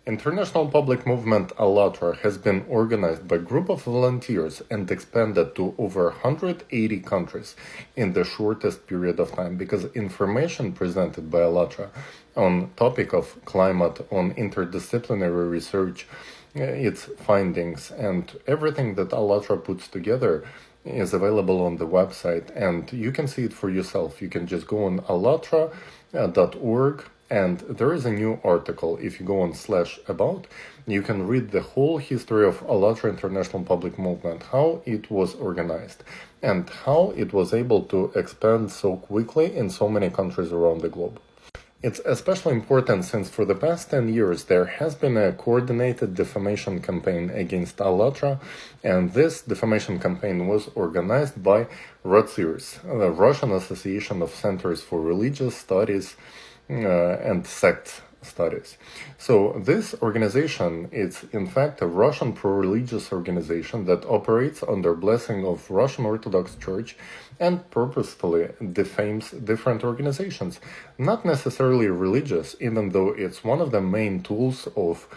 International public movement ALLATRA has been organized by a group of volunteers and expanded to over 180 countries in the shortest period of time, because information presented by ALLATRA on topic of climate, on interdisciplinary research, its findings, and everything that ALLATRA puts together is available on the website, and you can see it for yourself. You can just go on allatra.org, and there is a new article. If you go on /about, you can read the whole history of ALLATRA International Public Movement, how it was organized, and how it was able to expand so quickly in so many countries around the globe. It's especially important since for the past 10 years there has been a coordinated defamation campaign against ALLATRA, and this defamation campaign was organized by RACIRS, the Russian Association of Centers for Religious Studies and Sect Studies. So this organization is in fact a Russian pro-religious organization that operates under blessing of Russian Orthodox Church and purposefully defames different organizations, not necessarily religious, even though it's one of the main tools of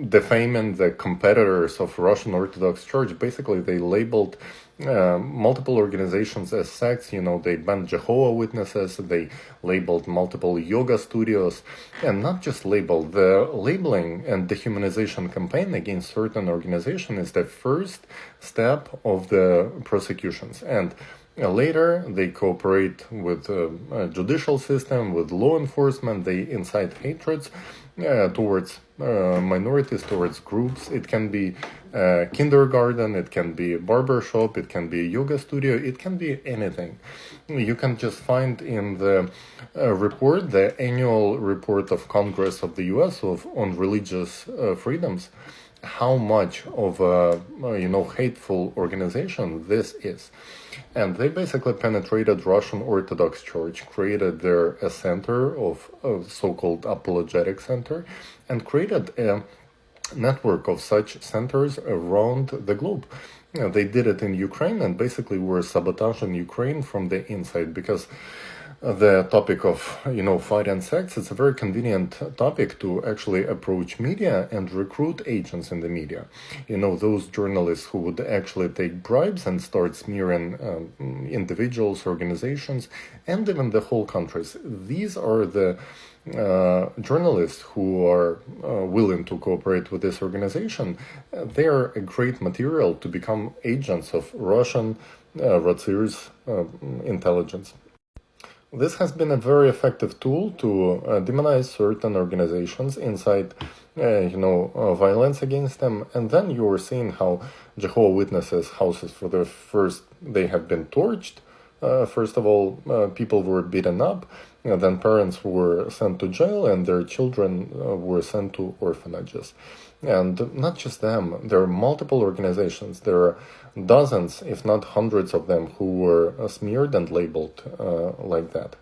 defaming the competitors of Russian Orthodox Church. Basically, they labeled multiple organizations as sects. They banned Jehovah's Witnesses, they labeled multiple yoga studios, and not just labeled. The labeling and dehumanization campaign against certain organizations is the first step of the prosecutions, and later they cooperate with judicial system, with law enforcement. They incite hatreds towards minorities, towards groups. It can be kindergarten, it can be a barber shop, it can be a yoga studio, it can be anything. You can just find in the report, the annual report of Congress of the US on religious freedoms, how much of a hateful organization this is. And they basically penetrated Russian Orthodox Church, created there a center of so-called apologetic center, and created a network of such centers around the globe. They did it in Ukraine, and basically were sabotaging Ukraine from the inside, because the topic of fighting sects, it's a very convenient topic to actually approach media and recruit agents in the media. Those journalists who would actually take bribes and start smearing individuals, organizations, and even the whole countries. These are the journalists who are willing to cooperate with this organization. They are a great material to become agents of Russian RACIRS intelligence. This has been a very effective tool to demonize certain organizations, incite violence against them, and then you are seeing how Jehovah's Witnesses houses, they have been torched. First of all, people were beaten up, then parents were sent to jail, and their children were sent to orphanages. And not just them, there are multiple organizations. There are dozens, if not hundreds of them, who were smeared and labeled like that.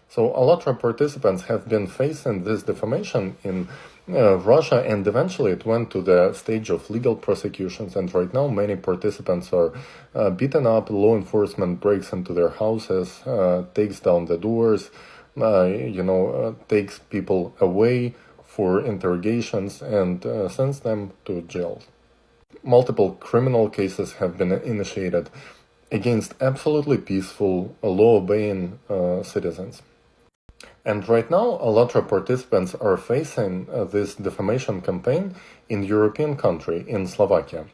So ALLATRA participants have been facing this defamation in Russia, and eventually it went to the stage of legal prosecutions, and right now many participants are beaten up. Law enforcement breaks into their houses, takes down the doors, takes people away for interrogations, and sends them to jail. Multiple criminal cases have been initiated against absolutely peaceful, law-obeying citizens. And right now, ALLATRA participants are facing this defamation campaign in European country, in Slovakia.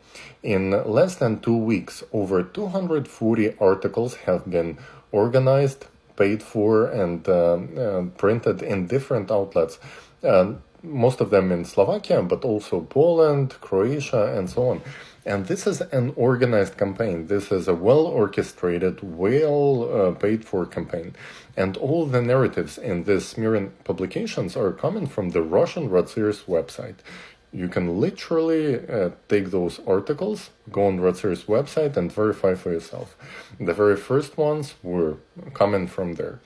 In less than 2 weeks, over 240 articles have been organized, paid for, and printed in different outlets. Most of them in Slovakia, but also Poland, Croatia, and so on. And this is an organized campaign. This is a well-orchestrated, well-paid-for campaign. And all the narratives in these smearing publications are coming from the Russian RACIRS website. You can literally take those articles, go on RACIRS website, and verify for yourself. The very first ones were coming from there.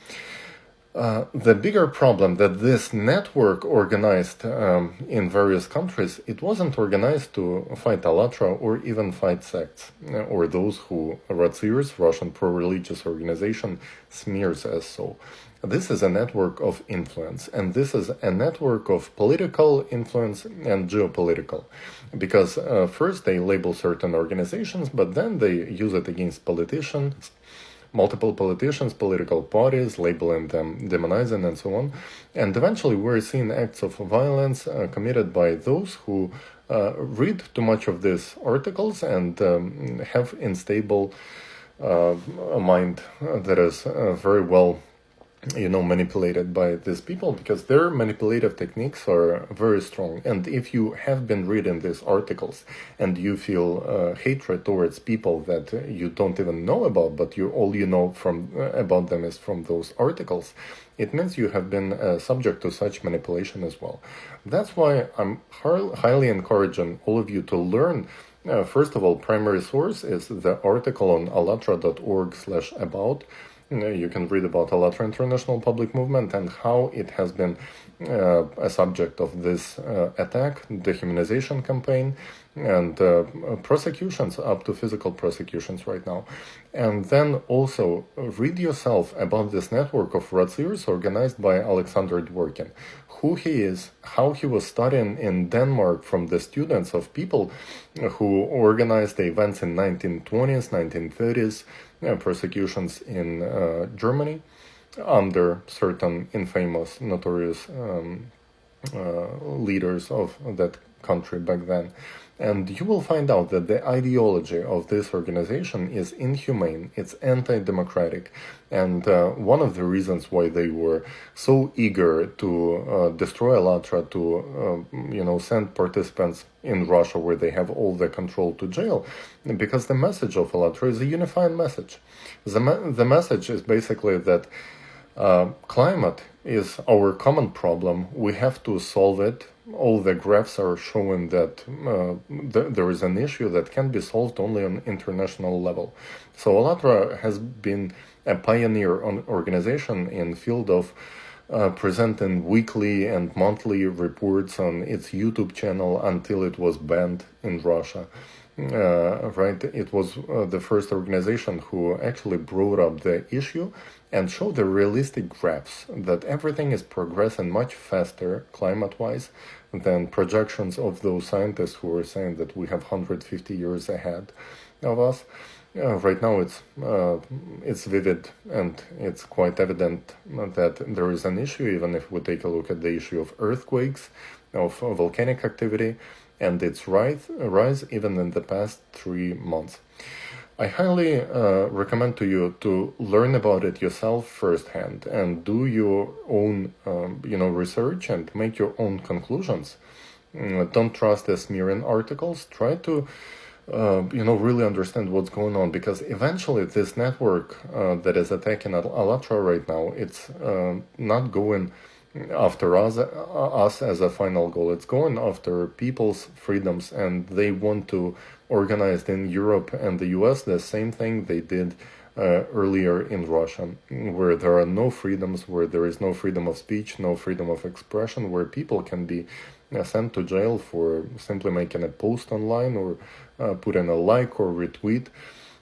The bigger problem that this network organized in various countries, it wasn't organized to fight ALLATRA or even fight sects, or those who RACIRS, Russian pro-religious organization, smears as so. This is a network of influence, and this is a network of political influence and geopolitical. Because first they label certain organizations, but then they use it against politicians, multiple politicians, political parties, labeling them, demonizing, and so on. And eventually we're seeing acts of violence committed by those who read too much of these articles and have unstable a mind that is very well manipulated by these people, because their manipulative techniques are very strong. And if you have been reading these articles and you feel hatred towards people that you don't even know about, but all you know from about them is from those articles, it means you have been subject to such manipulation as well. That's why I'm highly encouraging all of you to learn. First of all, primary source is the article on allatra.org/about. You can read about ALLATRA International Public Movement and how it has been a subject of this attack, dehumanization campaign, and prosecutions, up to physical prosecutions right now. And then also read yourself about this network of razzirs organized by Alexander Dworkin, who he is, how he was studying in Denmark from the students of people who organized the events in 1920s, 1930s, persecutions in Germany under certain infamous, notorious leaders of that country back then. And you will find out that the ideology of this organization is inhumane, it's anti-democratic, and one of the reasons why they were so eager to destroy ALLATRA, to send participants in Russia where they have all the control to jail, because the message of ALLATRA is a unifying message. The message is basically that climate is our common problem. We have to solve it. All the graphs are showing that there is an issue that can be solved only on international level. So ALLATRA has been a pioneer organization in field of presenting weekly and monthly reports on its YouTube channel until it was banned in Russia. It was the first organization who actually brought up the issue and showed the realistic graphs that everything is progressing much faster climate-wise than projections of those scientists who were saying that we have 150 years ahead of us. Right now it's vivid and it's quite evident that there is an issue, even if we take a look at the issue of earthquakes, of volcanic activity, and its rise even in the past 3 months. I highly recommend to you to learn about it yourself firsthand and do your own research and make your own conclusions. Don't trust the smearing articles. Try to really understand what's going on, because eventually this network that is attacking ALLATRA right now, it's not going after us as a final goal. It's going after people's freedoms, and they want to organize in Europe and the US the same thing they did earlier in Russia, where there are no freedoms, where there is no freedom of speech, no freedom of expression, where people can be sent to jail for simply making a post online or putting a like or retweet.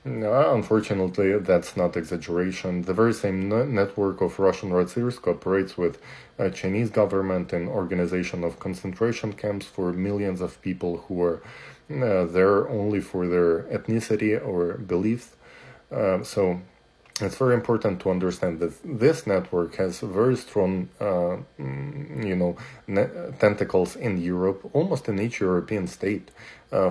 Unfortunately, that's not exaggeration. The very same network of Russian razzirs cooperates with Chinese government in organization of concentration camps for millions of people who are there only for their ethnicity or beliefs. So it's very important to understand that this network has very strong, tentacles in Europe, almost in each European state.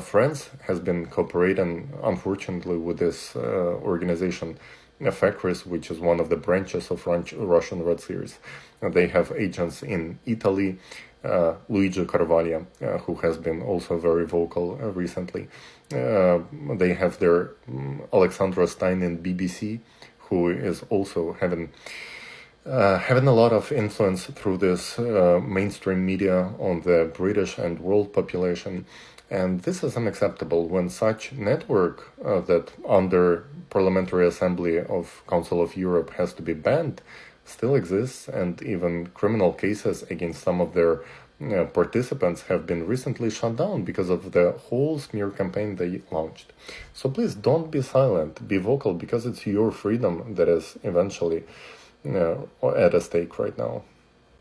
France has been cooperating, unfortunately, with this organization, FACRIS, which is one of the branches of Russian razzirs. They have agents in Italy, Luigi Carvalho, who has been also very vocal recently. They have their Alexandra Stein in BBC, who is also having a lot of influence through this mainstream media on the British and world population. And this is unacceptable when such network that under Parliamentary Assembly of Council of Europe has to be banned still exists, and even criminal cases against some of their participants have been recently shut down because of the whole smear campaign they launched. So please don't be silent, be vocal, because it's your freedom that is eventually at a stake right now.